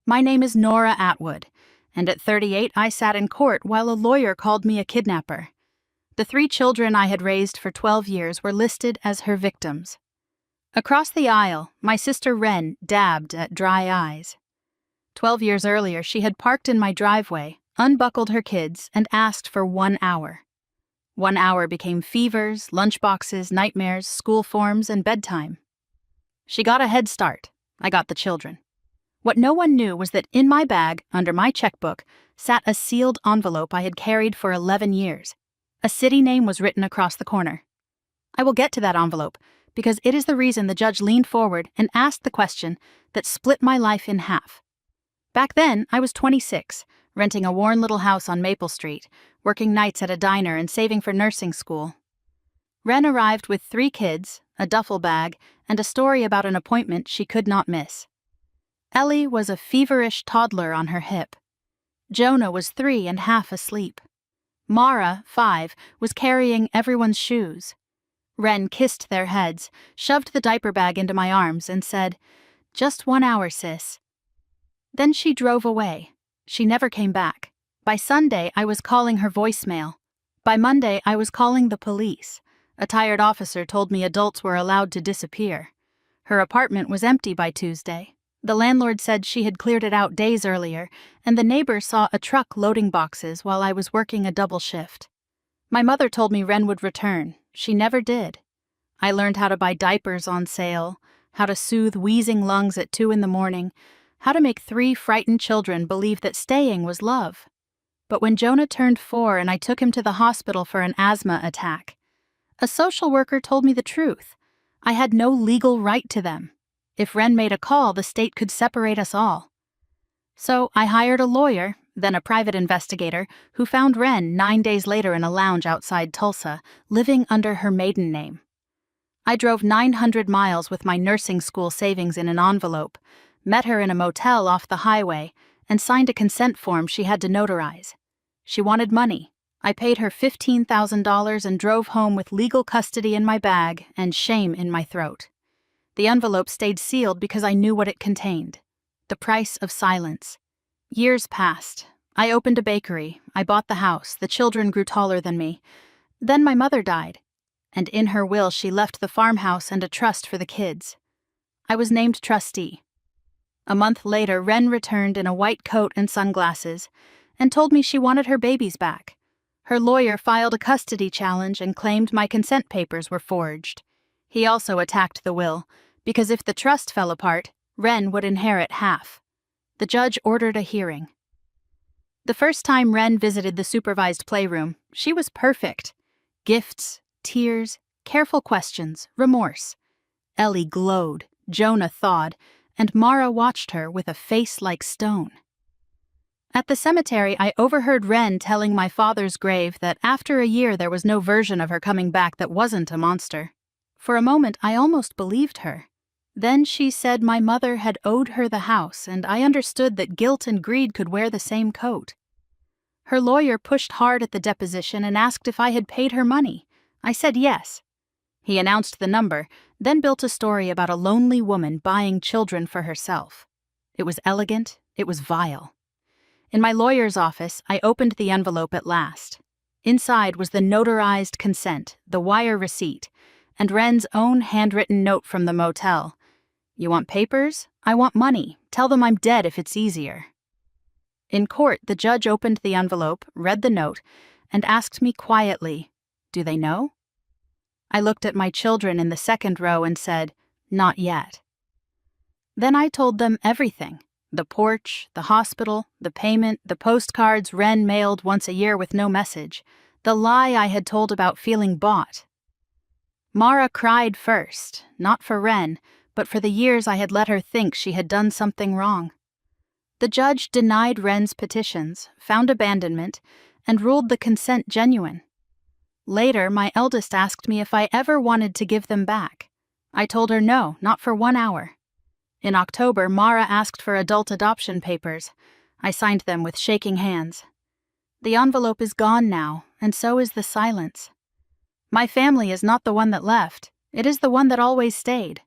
My name is Nora Atwood, and at 38 I sat in court while a lawyer called me a kidnapper. The 3 children I had raised for 12 years were listed as her victims. Across the aisle, my sister Wren dabbed at dry eyes. 12 years earlier, she had parked in my driveway, unbuckled her kids, and asked for 1 hour. 1 hour became fevers, lunchboxes, nightmares, school forms, and bedtime. She got a head start. I got the children. What no one knew was that in my bag, under my checkbook, sat a sealed envelope I had carried for 11 years. A city name was written across the corner. I will get to that envelope, because it is the reason the judge leaned forward and asked the question that split my life in half. Back then, I was 26, renting a worn little house on Maple Street, working nights at a diner and saving for nursing school. Wren arrived with 3 kids, a duffel bag, and a story about an appointment she could not miss. Ellie was a feverish toddler on her hip. Jonah was 3 and half asleep. Mara, 5, was carrying everyone's shoes. Wren kissed their heads, shoved the diaper bag into my arms, and said, "Just 1 hour, sis." Then she drove away. She never came back. By Sunday, I was calling her voicemail. By Monday, I was calling the police. A tired officer told me adults were allowed to disappear. Her apartment was empty by Tuesday. The landlord said she had cleared it out days earlier, and the neighbor saw a truck loading boxes while I was working a double shift. My mother told me Wren would return. She never did. I learned how to buy diapers on sale, how to soothe wheezing lungs at 2 in the morning, how to make 3 frightened children believe that staying was love. But when Jonah turned 4 and I took him to the hospital for an asthma attack, a social worker told me the truth. I had no legal right to them. If Wren made a call, the state could separate us all. So I hired a lawyer, then a private investigator, who found Wren 9 days later in a lounge outside Tulsa, living under her maiden name. I drove 900 miles with my nursing school savings in an envelope, met her in a motel off the highway, and signed a consent form she had to notarize. She wanted money. I paid her $15,000 and drove home with legal custody in my bag and shame in my throat. The envelope stayed sealed because I knew what it contained. The price of silence. Years passed. I opened a bakery. I bought the house. The children grew taller than me. Then my mother died, and in her will she left the farmhouse and a trust for the kids. I was named trustee. A month later, Wren returned in a white coat and sunglasses and told me she wanted her babies back. Her lawyer filed a custody challenge and claimed my consent papers were forged. He also attacked the will, because if the trust fell apart, Wren would inherit half. The judge ordered a hearing. The first time Wren visited the supervised playroom, she was perfect. Gifts, tears, careful questions, remorse. Ellie glowed, Jonah thawed, and Mara watched her with a face like stone. At the cemetery, I overheard Wren telling my father's grave that after a year there was no version of her coming back that wasn't a monster. For a moment, I almost believed her. Then she said my mother had owed her the house, and I understood that guilt and greed could wear the same coat. Her lawyer pushed hard at the deposition and asked if I had paid her money. I said yes. He announced the number, then built a story about a lonely woman buying children for herself. It was elegant, it was vile. In my lawyer's office, I opened the envelope at last. Inside was the notarized consent, the wire receipt, and Wren's own handwritten note from the motel. "You want papers? I want money. Tell them I'm dead if it's easier." In court, the judge opened the envelope, read the note, and asked me quietly, "Do they know?" I looked at my children in the second row and said, "Not yet." Then I told them everything. The porch, the hospital, the payment, the postcards Wren mailed once a year with no message, the lie I had told about feeling bought. Mara cried first, not for Wren, but for the years I had let her think she had done something wrong. The judge denied Wren's petitions, found abandonment, and ruled the consent genuine. Later, my eldest asked me if I ever wanted to give them back. I told her no, not for 1 hour. In October, Mara asked for adult adoption papers. I signed them with shaking hands. The envelope is gone now, and so is the silence. My family is not the one that left. It is the one that always stayed.